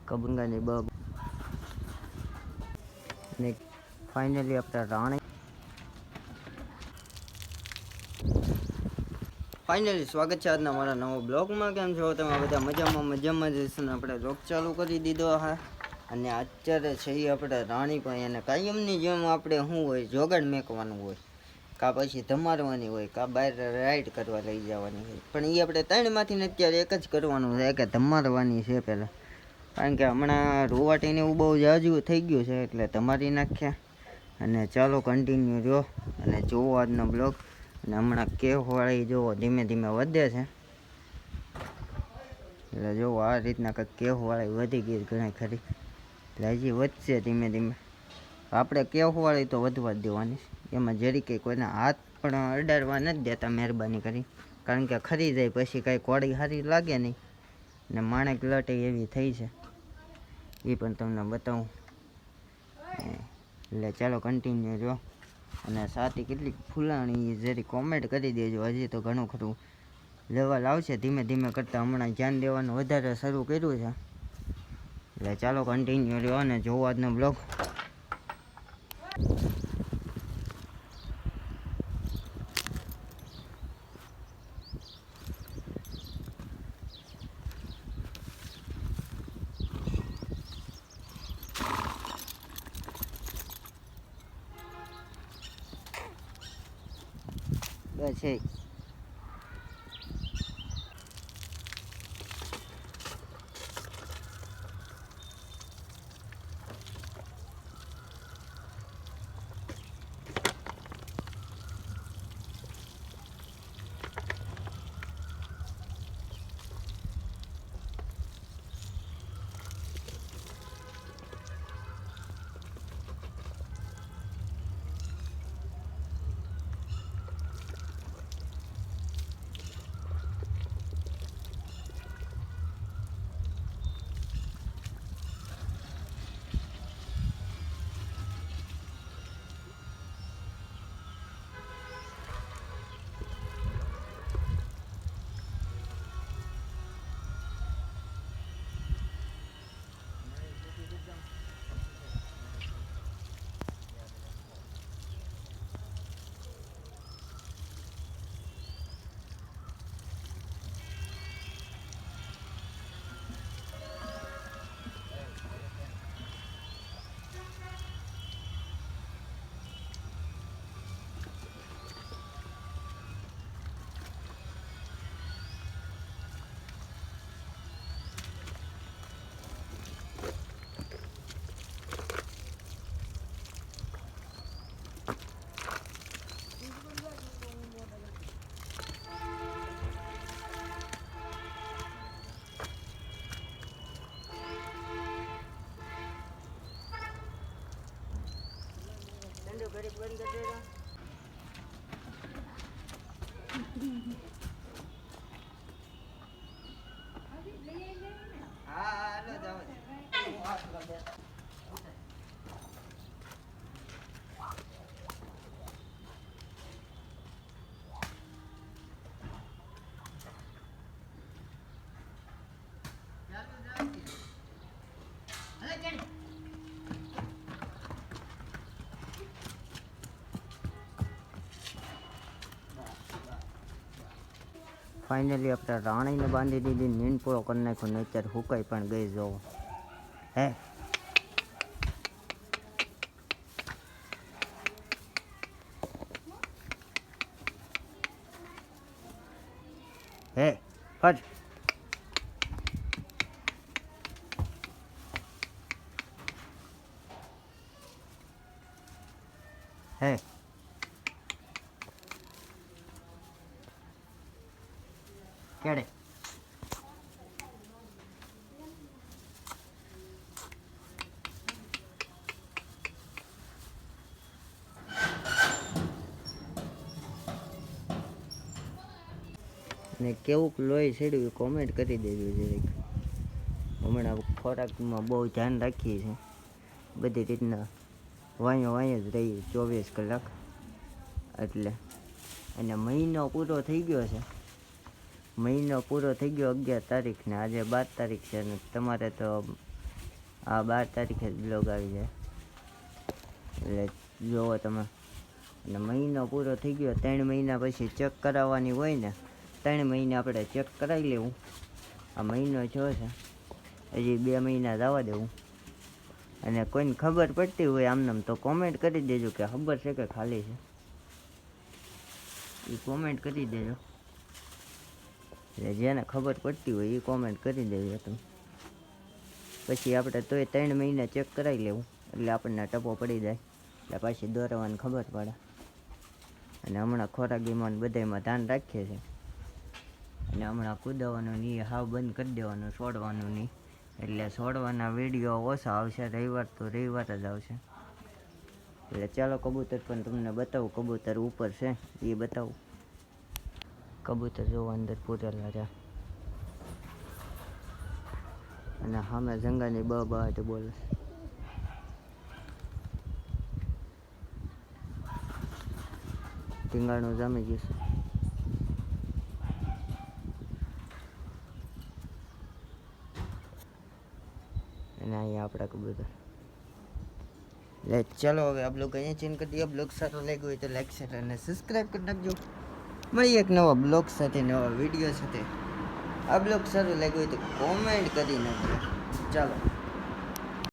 કબંગાની બબ ને ફાઇનલી આપણે રાણી ફાઇનલી સ્વાગત છે આજના મારા નવો બ્લોગમાં. કેમ છો તમે બધા? મજામાં જ હશો ને? આપણે બ્લોગ ચાલુ કરી દીધો હા. અને અત્યારે છીએ આપણે રાણીભાઈ અને કાયમની જેમ આપણે શું હોય જોગાડ મેકવાનું હોય, કાં પછી ધમારવાની હોય, કાં બહાર રાઈડ કરવા લઈ જવાની હોય. પણ એ આપણે ત્રણમાંથી અત્યારે એક જ કરવાનું છે કે ધમારવાની છે પહેલાં, કારણ કે હમણાં રોવાટીને એવું બહુ જાજુ થઈ ગયું છે એટલે ધમારી નાખ્યા. અને ચાલો કન્ટિન્યુ જો અને જોવો આજનો બ્લોગ. અને હમણાં કેફવાળી જોવો ધીમે ધીમે વધે છે, એટલે જોવો આ રીતના કંઈક કેફવાળી વધી ગઈ ઘણી ખરી, એટલે હજી વધશે ધીમે ધીમે. આપણે કેફવાળી તો વધવા જ દેવાની, એમાં જરી કંઈ કોઈના હાથ પણ અડાડવા નથી દેતા મહેરબાની કરી, કારણ કે ખરી જાય પછી કાંઈ કોળી સારી લાગે નહીં. ને માણેક લટ એવી થઈ છે, એ પણ તમને બતાવું. એટલે ચાલો કન્ટિન્યુ જો. અને સાથે કેટલીક ફૂલાણી જરી કોમેન્ટ કરી દેજો. હજી તો ઘણું ખરું લેવલ આવશે ધીમે ધીમે કરતાં, હમણાં ધ્યાન દેવાનું વધારે શરૂ કર્યું છે. એટલે ચાલો કન્ટિન્યુ રહ્યો અને જોવો આજનો બ્લોગ. બસ છે ઘડીક બંધ કરી દેજો. હા હાલો જાવ ફાઇનલી આપણે રાણીને બાંધી દીધી, નીંદ પૂરો કરી નાખ્યો ને અત્યારે હુકાઈ પણ ગઈ જોવો. હે હે ફટ હે કેડે ને કેવું લોહી છેડ્યું કોમેન્ટ કરી દેજો જરીક. હમણાં ખોરાકમાં બહુ ધ્યાન રાખીએ છીએ, બધી રીતના વાંયો જ રહી 24 કલાક એટલે. અને મહિનો પૂરો થઈ ગયો છે, મહિનો પૂરો થઈ ગયો 11 તારીખને, આજે 12 તારીખ છે. અને તમારે તો આ 12 તારીખે જ બ્લોગ આવી જાય એટલે જોવો તમે. અને મહિનો પૂરો થઈ ગયો, 3 મહિના પછી ચેક કરાવવાની હોય ને, 3 મહિના આપણે ચેક કરાવી લેવું. આ મહિનો થયો છે, હજી 2 મહિના જવા દેવું. અને કોઈને ખબર પડતી હોય આમનામ તો કોમેન્ટ કરી દેજો કે ખબર છે કે ખાલી છે, એ કોમેન્ટ કરી દેજો. એટલે જેને ખબર પડતી હોય એ કોમેન્ટ કરી દેજો તમે. પછી આપણે તોય 3 મહિના ચેક કરાવી લેવું એટલે આપણને ટપો પડી જાય, એટલે પાછી દોરવાની ખબર પડે. અને હમણાં ખોરાકીમાં બધામાં ધ્યાન રાખીએ છીએ. અને હમણાં કૂદવાનું નહીં, હાવ બંધ કરી દેવાનું, છોડવાનું નહીં. એટલે છોડવાના વિડીયો ઓછા આવશે, રવિવાર તો રવિવાર જ આવશે. એટલે ચાલો કબૂતર પણ તમને બતાવું, કબૂતર ઉપર છે એ બતાવું. કબૂતર જો અંદર પૂરેલા છે. અને સામે જંગાની બહાટ બોલે. ટીંગાણું જામી ગયું છે. અને અહીંયા આપણા કબૂતર. એટલે ચાલો હવે આ બ્લોગ અહીંયા ચેન્જ કરી દઈએ. બ્લોગ સારો લાગ્યો હોય તો લાઈક શેર અને સબસ્ક્રાઈબ કરી નાખજો. મળીએ એક નવા બ્લોગ સાથે, નવા વિડીયો સાથે. આ બ્લોગ સારો લાગ્યો હોય તો કોમેન્ટ કરી નાખજો. ચાલો.